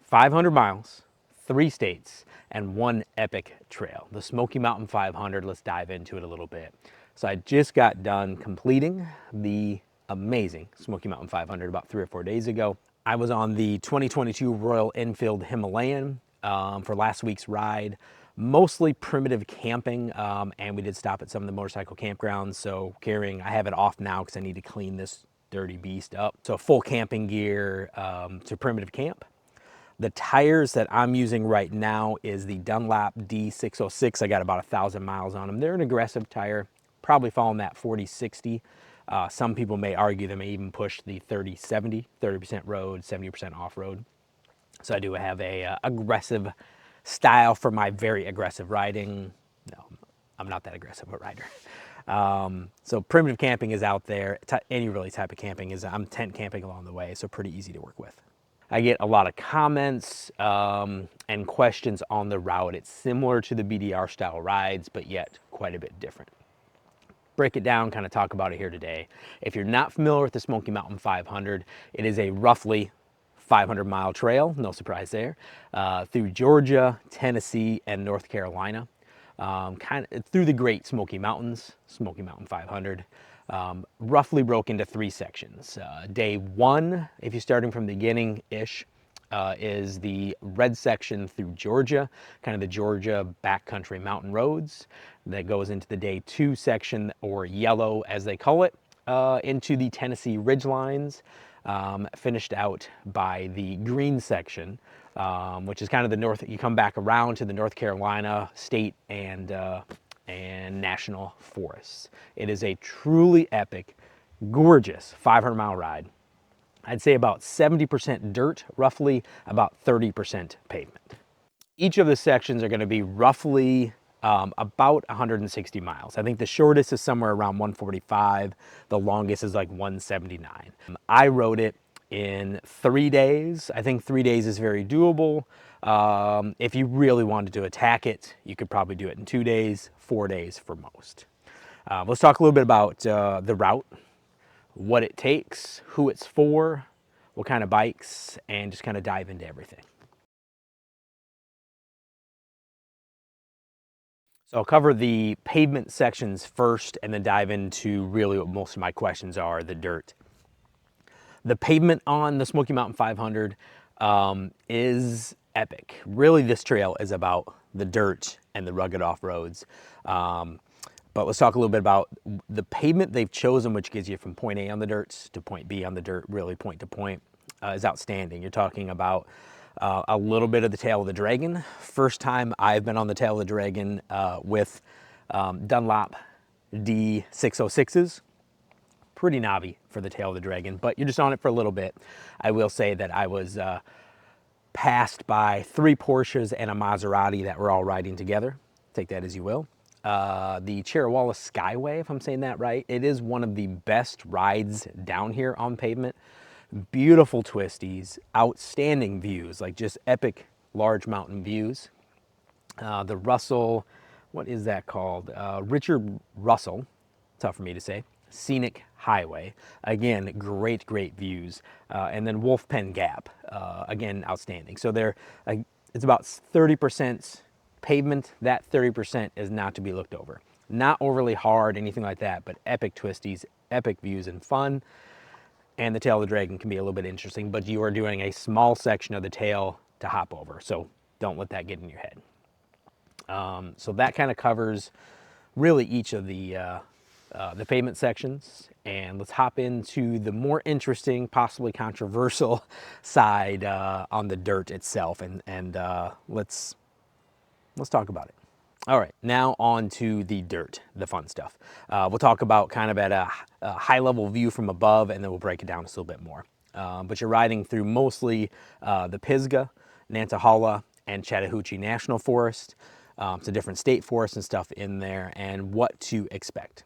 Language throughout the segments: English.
500 miles, 3 states, and 1 epic trail, the Smoky Mountain 500. Let's dive into it a little bit. So I just got done completing the amazing Smoky Mountain 500 about 3 or 4 days ago. I was on the 2022 Royal Enfield Himalayan for last week's ride, mostly primitive camping, and we did stop at some of the motorcycle campgrounds. So I have it off now because I need to clean this dirty beast up. So full camping gear to primitive camp. The tires that I'm using right now is the Dunlop D606. I got about 1,000 miles on them. They're an aggressive tire, probably following that 40-60. Some people may argue they may even push the 30-70, 30% road, 70% off-road. So I do have a aggressive style for my very aggressive riding. No, I'm not that aggressive a rider. So primitive camping is out there. Any really type of camping is, I'm tent camping along the way, so pretty easy to work with. I get a lot of comments and questions on the route. It's similar to the BDR style rides, but yet quite a bit different. Break it down, kind of talk about it here today. If you're not familiar with the Smoky Mountain 500, it is a roughly 500-mile trail, no surprise there, through Georgia, Tennessee, and North Carolina, kind of through the Great Smoky Mountains, Smoky Mountain 500. Roughly broke into 3 sections. Day 1, if you're starting from the beginning-ish, is the red section through Georgia, kind of the Georgia backcountry mountain roads. That goes into the day 2 section, or yellow as they call it, into the Tennessee ridgelines, finished out by the green section, which is kind of the north. You come back around to the North Carolina state and national forests. It is a truly epic, gorgeous 500-mile ride. I'd say about 70% dirt, roughly about 30% pavement. Each of the sections are going to be roughly about 160 miles. I think the shortest is somewhere around 145. The longest is like 179. I rode it in 3 days. I think 3 days is very doable. If you really wanted to attack it, you could probably do it in 2 days, 4 days for most. Let's talk a little bit about the route, what it takes, who it's for, what kind of bikes, and just kind of dive into everything. So I'll cover the pavement sections first and then dive into really what most of my questions are, the dirt. The pavement on the Smoky Mountain 500 is epic. Really, this trail is about the dirt and the rugged off-roads. But let's talk a little bit about the pavement they've chosen, which gives you from point A on the dirt to point B on the dirt, really point to point, is outstanding. You're talking about a little bit of the tail of the dragon. First time I've been on the tail of the dragon with Dunlop D606s. Pretty knobby for the tail of the dragon, but you're just on it for a little bit. I will say that I was passed by 3 Porsches and a Maserati that were all riding together. Take that as you will. The Cherawala Skyway, if I'm saying that right, it is one of the best rides down here on pavement. Beautiful twisties, outstanding views, like just epic large mountain views. The Russell, what is that called? Richard Russell, tough for me to say, Scenic Highway. Again, great views. And then Wolf Pen Gap, again, outstanding. So it's about 30% pavement. That 30% is not to be looked over. Not overly hard, anything like that, but epic twisties, epic views and fun. And the tail of the dragon can be a little bit interesting, but you are doing a small section of the tail to hop over, so don't let that get in your head. So that kind of covers really each of the pavement sections, and let's hop into the more interesting, possibly controversial side on the dirt itself, and let's talk about it. All right, now on to the dirt, the fun stuff. We'll talk about kind of at a high level view from above, and then we'll break it down just a little bit more. But you're riding through mostly the Pisgah, Nantahala, and Chattahoochee National Forest. So different state forests and stuff in there, and what to expect.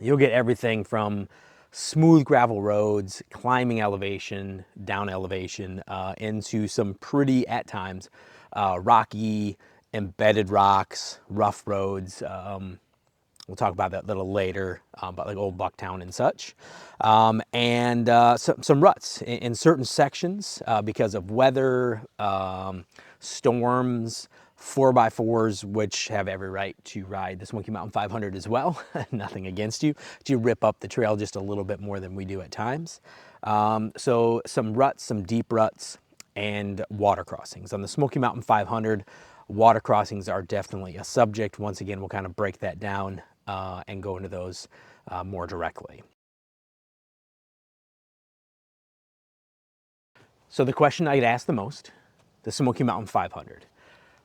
You'll get everything from smooth gravel roads, climbing elevation, down elevation, into some pretty, at times, rocky, embedded rocks, rough roads, We'll talk about that a little later, about like Old Bucktown and such. And some ruts in certain sections because of weather, storms, 4x4s, which have every right to ride the Smoky Mountain 500 as well. Nothing against you. But you rip up the trail just a little bit more than we do at times. So some ruts, some deep ruts, and water crossings. On the Smoky Mountain 500, water crossings are definitely a subject. Once again, we'll kind of break that down and go into those more directly. So the question I get asked the most, the Smoky Mountain 500.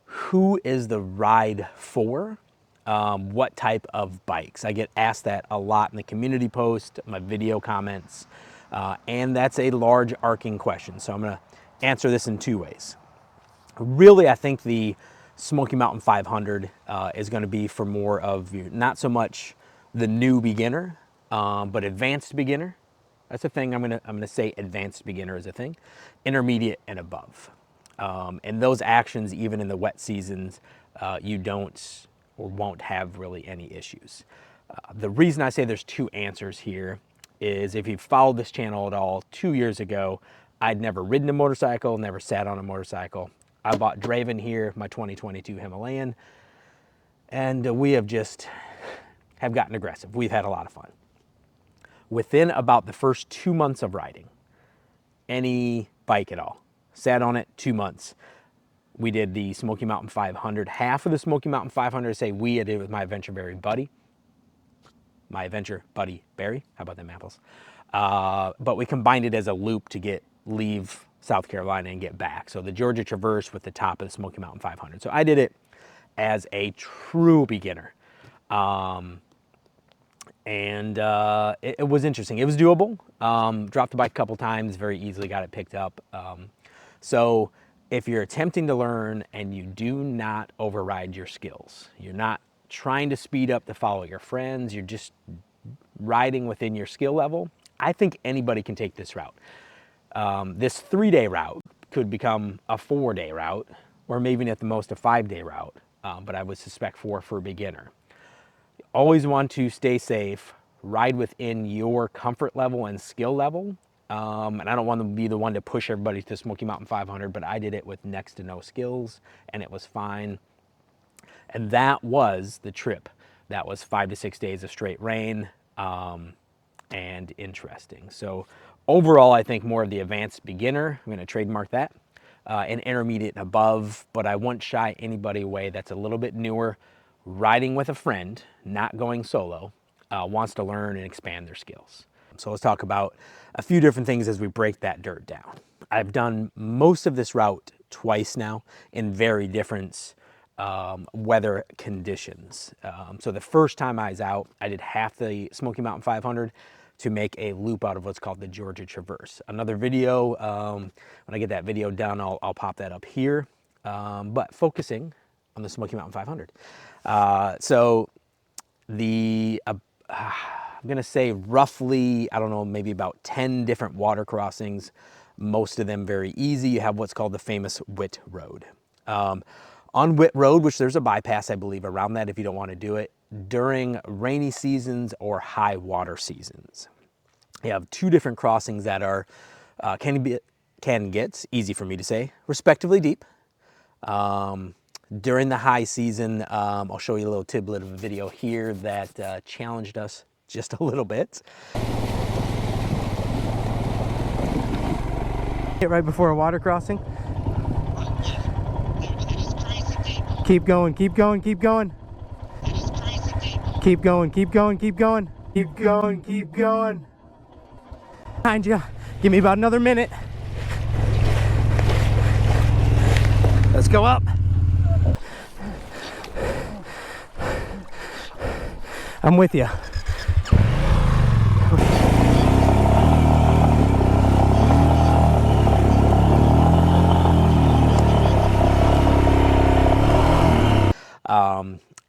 Who is the ride for? What type of bikes? I get asked that a lot in the community post, my video comments, and that's a large arcing question. So I'm gonna answer this in two ways. Really, I think the Smoky Mountain 500 is gonna be for more of you, not so much the new beginner, but advanced beginner. That's a thing. I'm gonna say advanced beginner is a thing, intermediate and above. And those actions, even in the wet seasons, you don't or won't have really any issues. The reason I say there's two answers here is if you've followed this channel at all, 2 years ago, I'd never ridden a motorcycle, never sat on a motorcycle. I bought Draven here, my 2022 Himalayan, and we have gotten aggressive. We've had a lot of fun. Within about the first 2 months of riding, any bike at all, sat on it 2 months. We did the Smoky Mountain 500, half of the Smoky Mountain 500, say we, I did it with my Adventure Berry buddy. My Adventure Buddy Barry, how about them apples? But we combined it as a loop to leave South Carolina and get back. So the Georgia Traverse with the top of the Smoky Mountain 500. So I did it as a true beginner. It was interesting. It was doable. Dropped the bike a couple times, very easily got it picked up. So if you're attempting to learn and you do not override your skills, you're not trying to speed up to follow your friends, you're just riding within your skill level, I think anybody can take this route. This 3-day route could become a 4-day route, or maybe at the most a 5-day route, but I would suspect for a beginner. Always want to stay safe, ride within your comfort level and skill level. And I don't want to be the one to push everybody to Smoky Mountain 500, but I did it with next to no skills and it was fine. And that was the trip. That was 5 to 6 days of straight rain and interesting. So overall, I think more of the advanced beginner, I'm going to trademark that, and intermediate and above, but I won't shy anybody away that's a little bit newer, riding with a friend, not going solo, wants to learn and expand their skills. So let's talk about a few different things as we break that dirt down. I've done most of this route twice now in very different weather conditions. So the first time I was out, I did half the Smoky Mountain 500 to make a loop out of what's called the Georgia Traverse. Another video, when I get that video done, I'll pop that up here, but focusing on the Smoky Mountain 500. So I'm gonna say roughly, I don't know, maybe about 10 different water crossings, most of them very easy. You have what's called the famous Whit Road. On Whit Road, which there's a bypass, I believe, around that if you don't want to do it, during rainy seasons or high water seasons. You have 2 different crossings that are, can get, easy for me to say, respectively deep. During the high season, I'll show you a little tidbit of a video here that challenged us just a little bit. Right before a water crossing. Keep going, keep going, keep going. Keep going, keep going, keep going. Keep going, keep going. Behind you. Give me about another minute. Let's go up. I'm with you.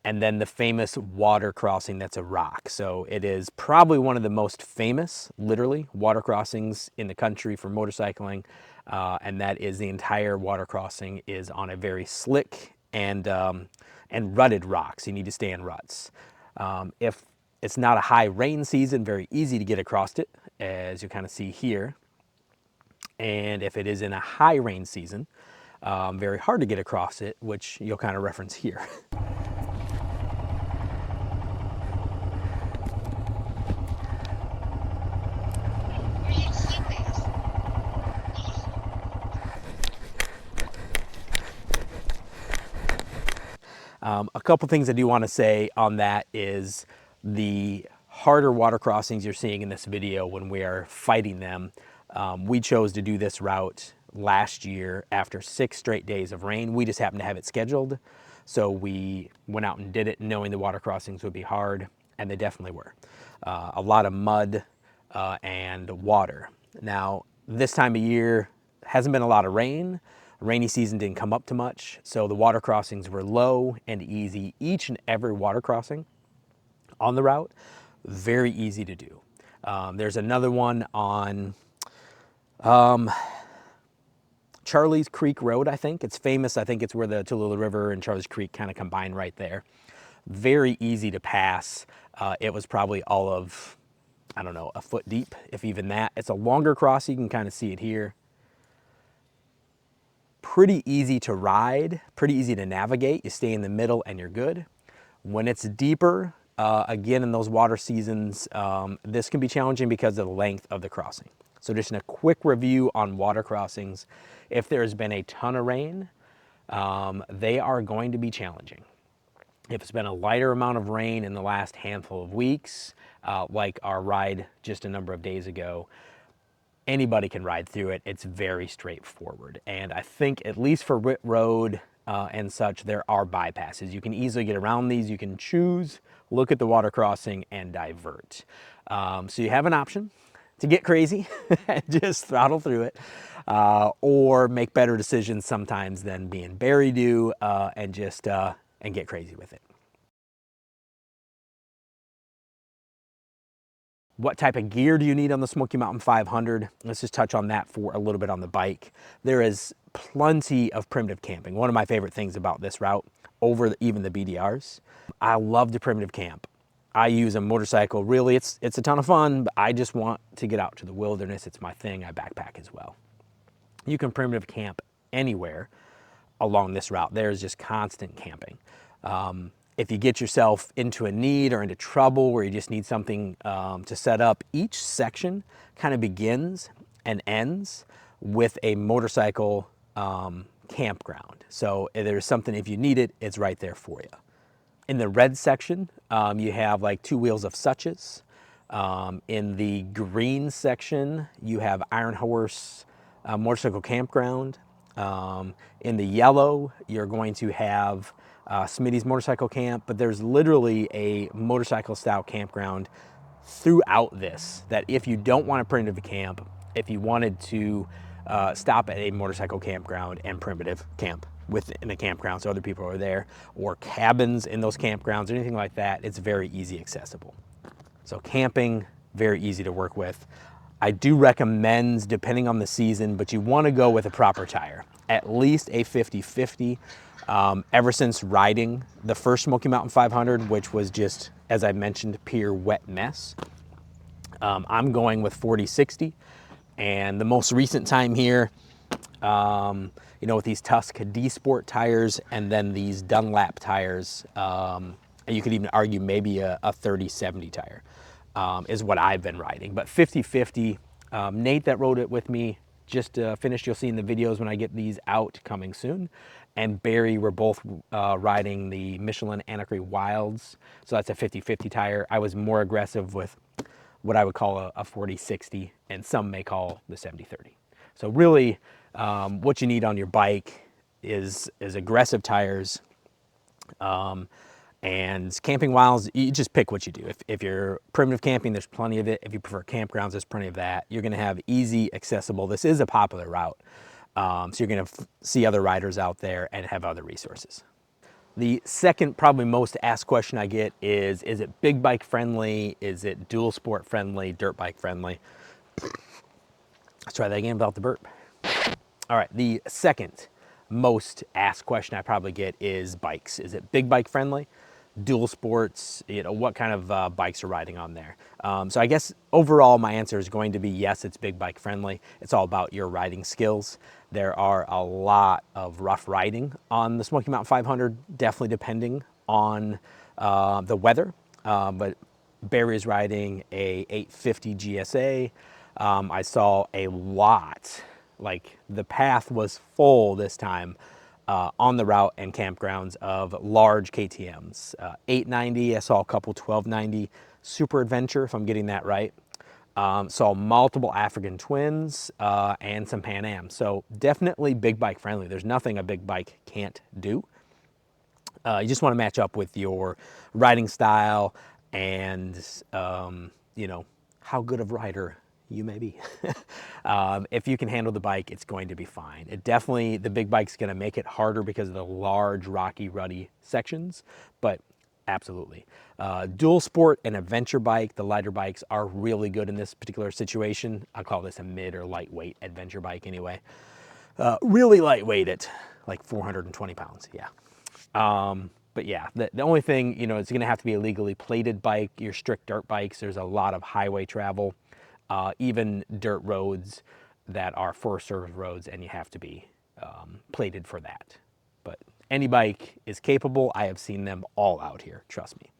And then the famous water crossing that's a rock. So it is probably one of the most famous, literally, water crossings in the country for motorcycling. And that is the entire water crossing is on a very slick and rutted rocks. You need to stay in ruts. If it's not a high rain season, very easy to get across it, as you kind of see here. And if it is in a high rain season, very hard to get across it, which you'll kind of reference here. A couple things I do want to say on that is the harder water crossings you're seeing in this video when we are fighting them. We chose to do this route last year after 6 straight days of rain. We just happened to have it scheduled. So we went out and did it knowing the water crossings would be hard, and they definitely were. A lot of mud and water. Now, this time of year hasn't been a lot of rain. Rainy season didn't come up too much, so the water crossings were low and easy. Each and every water crossing on the route, very easy to do. There's another one on Charlie's Creek Road, I think. It's famous. I think it's where the Tallulah River and Charlie's Creek kind of combine right there. Very easy to pass. It was probably all of, I don't know, a foot deep, if even that. It's a longer crossing. You can kind of see it here. Pretty easy to ride, pretty easy to navigate. You stay in the middle and you're good. When it's deeper, again, in those water seasons, this can be challenging because of the length of the crossing. So just in a quick review on water crossings, if there's been a ton of rain, they are going to be challenging. If it's been a lighter amount of rain in the last handful of weeks, like our ride just a number of days ago, anybody can ride through it. It's very straightforward. And I think at least for Whit Road and such, there are bypasses. You can easily get around these. You can choose, look at the water crossing, and divert. So you have an option to get crazy and just throttle through it, or make better decisions sometimes than being Barry do, and just and get crazy with it. What type of gear do you need on the Smoky Mountain 500? Let's just touch on that for a little bit on the bike. There is plenty of primitive camping. One of my favorite things about this route, over even the BDRs. I love to primitive camp. I use a motorcycle. Really, it's a ton of fun, but I just want to get out to the wilderness. It's my thing. I backpack as well. You can primitive camp anywhere along this route. There's just constant camping. If you get yourself into a need or into trouble where you just need something to set up, each section kind of begins and ends with a motorcycle campground. So if there's something, if you need it, it's right there for you. In the red section, you have like 2 wheels of Suches. In the green section, you have Iron Horse Motorcycle Campground. In the yellow, you're going to have Smitty's Motorcycle Camp, but there's literally a motorcycle style campground throughout this, that if you don't want to primitive camp, if you wanted to stop at a motorcycle campground and primitive camp within a campground so other people are there, or cabins in those campgrounds or anything like that, it's very easy accessible. So camping, very easy to work with. I do recommend, depending on the season, but you want to go with a proper tire, at least a 50/50. Ever since riding the first Smoky Mountain 500, which was just, as I mentioned, pure wet mess, I'm going with 40/60. And the most recent time here, you know, with these Tusk D-Sport tires and then these Dunlap tires, and you could even argue maybe a 30/70 tire, is what I've been riding. But 50/50, Nate that rode it with me just finished. You'll see in the videos when I get these out coming soon. And Barry were both riding the Michelin Anacre Wilds. So that's a 50/50 tire. I was more aggressive with what I would call a 40/60, and some may call the 70/30. So really, what you need on your bike is aggressive tires. And camping wilds, you just pick what you do. If you're primitive camping, there's plenty of it. If you prefer campgrounds, there's plenty of that. You're gonna have easy, accessible. This is a popular route. So you're gonna see other riders out there and have other resources. The second, probably most asked question I get is it big bike friendly? Is it dual sport friendly, dirt bike friendly? Let's try that again without the burp. All right, the second most asked question I probably get is bikes. Is it big bike friendly? dual sports, what kind of bikes are riding on there. So I guess overall my answer is going to be yes, it's big bike friendly. It's all about your riding skills. There are a lot of rough riding on the Smoky Mountain 500, definitely depending on the weather. But Barry is riding a 850 GSA. I saw a lot, like the path was full this time on the route and campgrounds of large KTMs. 890, I saw a couple 1290 Super Adventure, if I'm getting that right. Saw multiple African Twins and some Pan Am. So definitely big bike friendly. There's nothing a big bike can't do. You just want to match up with your riding style and, how good of rider you may be. If you can handle the bike, it's going to be fine. The big bike's going to make it harder because of the large, rocky, ruddy sections, but absolutely. Dual sport and adventure bike, the lighter bikes are really good in this particular situation. I call this a mid or lightweight adventure bike anyway. Really lightweight at like 420 pounds, yeah. But yeah, the only thing, it's going to have to be a legally plated bike. Your strict dirt bikes, there's a lot of highway travel, even dirt roads that are Forest Service roads, and you have to be plated for that. But any bike is capable. I have seen them all out here, trust me.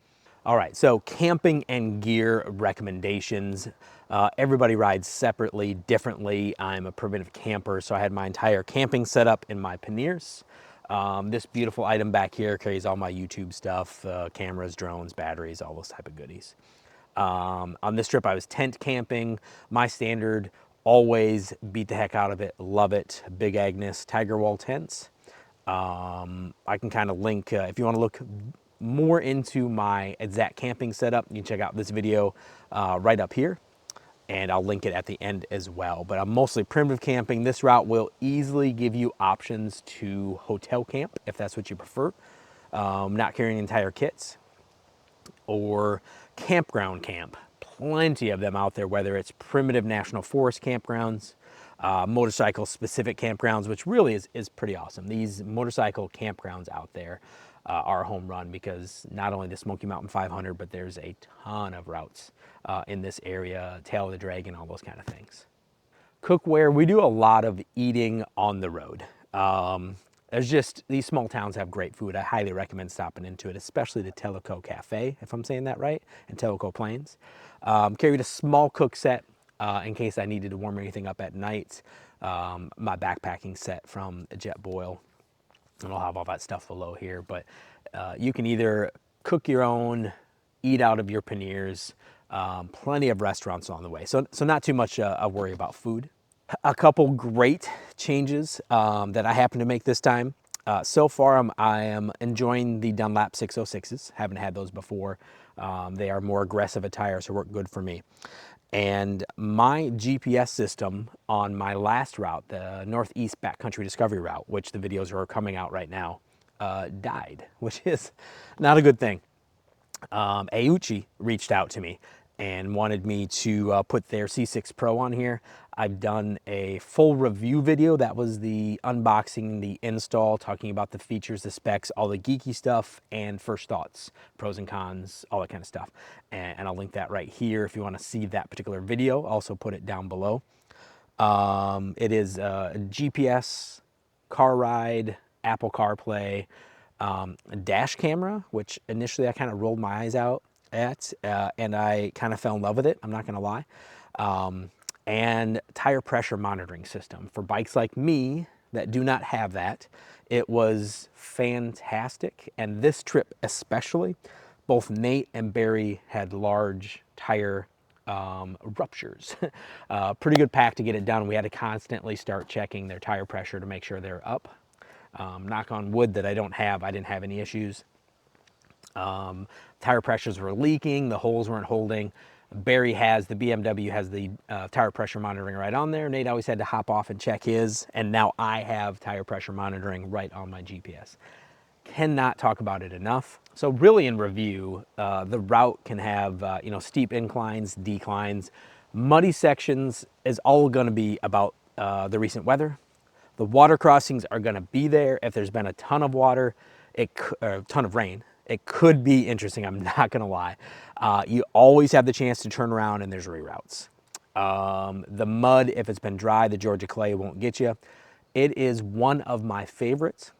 All right, so camping and gear recommendations. Everybody rides separately, differently. I'm a primitive camper, so I had my entire camping setup in my panniers. This beautiful item back here carries all my YouTube stuff, cameras, drones, batteries, all those type of goodies. On this trip, I was tent camping. My standard, always beat the heck out of it, love it. Big Agnes Tiger Wall tents. I can kind of link, if you want to look more into my exact camping setup, you can check out this video right up here, and I'll link it at the end as well. But I'm mostly primitive camping. This route will easily give you options to hotel camp if that's what you prefer, not carrying entire kits, or campground camp. Plenty of them out there, whether it's primitive national forest campgrounds, motorcycle specific campgrounds, which really is pretty awesome. These motorcycle campgrounds out there are a home run because not only the Smoky Mountain 500, but there's a ton of routes in this area, Tail of the Dragon, all those kind of things. Cookware, we do a lot of eating on the road. These small towns have great food. I highly recommend stopping into it, especially the Tellico Cafe, if I'm saying that right, in Tellico Plains. Carried a small cook set in case I needed to warm anything up at night. My backpacking set from Jetboil, and I'll have all that stuff below here. But you can either cook your own, eat out of your panniers. Plenty of restaurants on the way, so not too much a worry about food. A couple great changes that I happen to make this time. So far, I am enjoying the Dunlap 606s. Haven't had those before. They are more aggressive attire, so work good for me. And my GPS system on my last route, the Northeast Backcountry Discovery route, which the videos are coming out right now, died, which is not a good thing. Aoocci reached out to me and wanted me to put their C6 Pro on here. I've done a full review video. That was the unboxing, the install, talking about the features, the specs, all the geeky stuff, and first thoughts, pros and cons, all that kind of stuff. And I'll link that right here if you want to see that particular video. I'll also put it down below. It is a GPS, car ride, Apple CarPlay, dash camera, which initially I kind of rolled my eyes out at, and I kind of fell in love with it, I'm not gonna lie. And tire pressure monitoring system. For bikes like me that do not have that, it was fantastic. And this trip especially, both Nate and Barry had large tire ruptures. Pretty good pack to get it done. We had to constantly start checking their tire pressure to make sure they're up. Knock on wood that I didn't have any issues. Tire pressures were leaking, the holes weren't holding. Barry the BMW has the tire pressure monitoring right on there. Nate always had to hop off and check his, and now I have tire pressure monitoring right on my GPS. Cannot talk about it enough. So really in review, the route can have steep inclines, declines. Muddy sections is all gonna be about the recent weather. The water crossings are gonna be there if there's been a ton of water, a ton of rain. It could be interesting, I'm not gonna lie. You always have the chance to turn around and there's reroutes. The mud, if it's been dry, the Georgia clay won't get you. It is one of my favorites.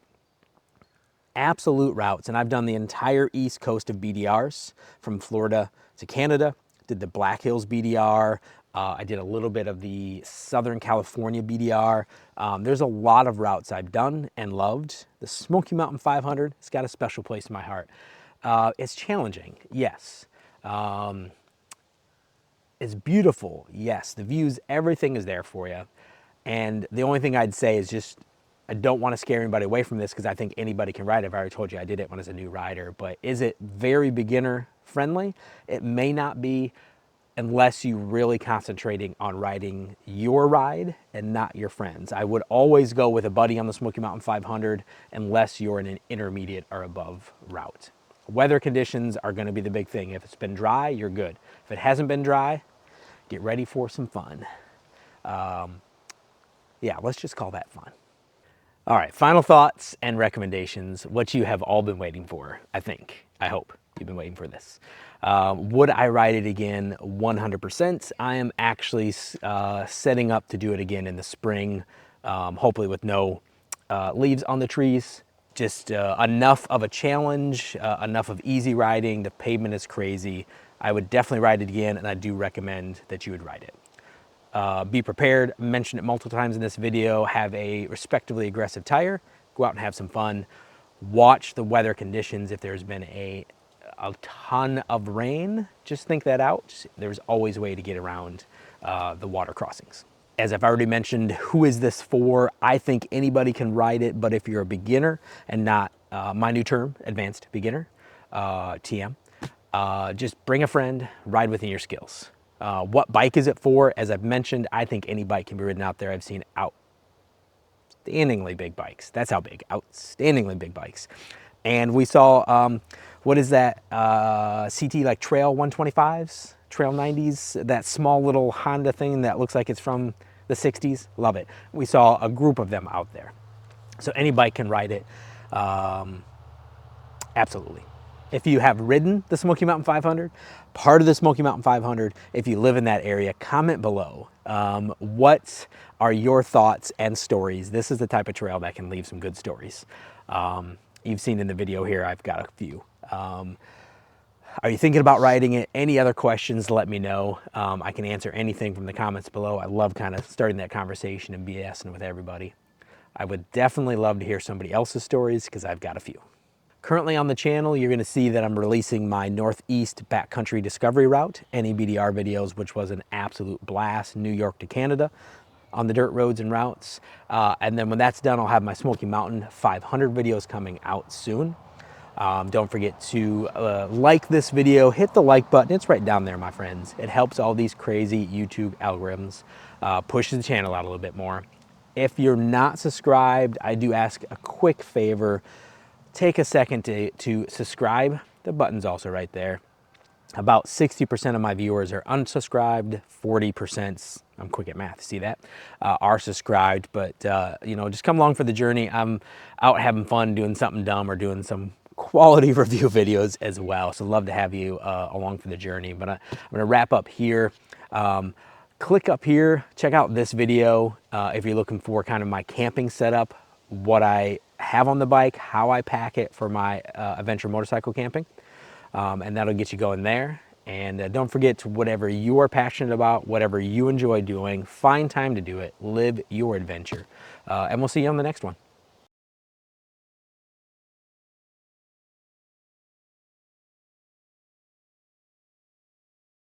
Absolute routes, and I've done the entire east coast of BDRs from Florida to Canada. Did the Black Hills BDR. I did a little bit of the Southern California BDR. There's a lot of routes I've done and loved. The Smoky Mountain 500, it's got a special place in my heart. It's challenging, yes. It's beautiful, yes. The views, everything is there for you. And the only thing I'd say is just, I don't want to scare anybody away from this because I think anybody can ride it. I've already told you I did it when I was a new rider, but is it very beginner friendly? It may not be unless you're really concentrating on riding your ride and not your friends. I would always go with a buddy on the Smoky Mountain 500 unless you're in an intermediate or above route. Weather conditions are going to be the big thing. If it's been dry, you're good. If it hasn't been dry, get ready for some fun. Yeah, let's just call that fun. All right, final thoughts and recommendations, what you have all been waiting for, I think. I hope you've been waiting for this. Would I ride it again? 100%. I am actually setting up to do it again in the spring, hopefully with no leaves on the trees. Just enough of a challenge, enough of easy riding. The pavement is crazy. I would definitely ride it again, and I do recommend that you would ride it. Be prepared, mentioned it multiple times in this video, have a respectively aggressive tire, go out and have some fun. Watch the weather conditions. If there's been a ton of rain, just think that out. There's always a way to get around the water crossings. As I've already mentioned, who is this for? I think anybody can ride it, but if you're a beginner and not, my new term, advanced beginner, TM, just bring a friend, ride within your skills. What bike is it for? As I've mentioned, I think any bike can be ridden out there. I've seen outstandingly big bikes. That's how big, outstandingly big bikes. And we saw, what is that, CT like Trail 125s, Trail 90s, that small little Honda thing that looks like it's from the 60s. Love it. We saw a group of them out there. So any bike can ride it, absolutely. If you have ridden the Smoky Mountain 500, part of the Smoky Mountain 500, if you live in that area, comment below. What are your thoughts and stories? This is the type of trail that can leave some good stories. You've seen in the video here, I've got a few. Are you thinking about riding it? Any other questions, let me know. I can answer anything from the comments below. I love kind of starting that conversation and BSing with everybody. I would definitely love to hear somebody else's stories because I've got a few. Currently on the channel, you're going to see that I'm releasing my Northeast Backcountry Discovery Route, NEBDR videos, which was an absolute blast, New York to Canada, on the dirt roads and routes. And then when that's done, I'll have my Smoky Mountain 500 videos coming out soon. Don't forget to like this video, hit the like button. It's right down there, my friends. It helps all these crazy YouTube algorithms push the channel out a little bit more. If you're not subscribed, I do ask a quick favor. Take a second to subscribe. The button's also right there. About 60% of my viewers are unsubscribed, 40%, I'm quick at math, see that, are subscribed. But, you know, just come along for the journey. I'm out having fun doing something dumb or doing some quality review videos as well. So love to have you along for the journey. But I'm going to wrap up here. Click up here, check out this video if you're looking for kind of my camping setup, what I have on the bike, how I pack it for my adventure motorcycle camping, and that'll get you going there. And don't forget, whatever you are passionate about, whatever you enjoy doing, find time to do it, live your adventure, and we'll see you on the next one.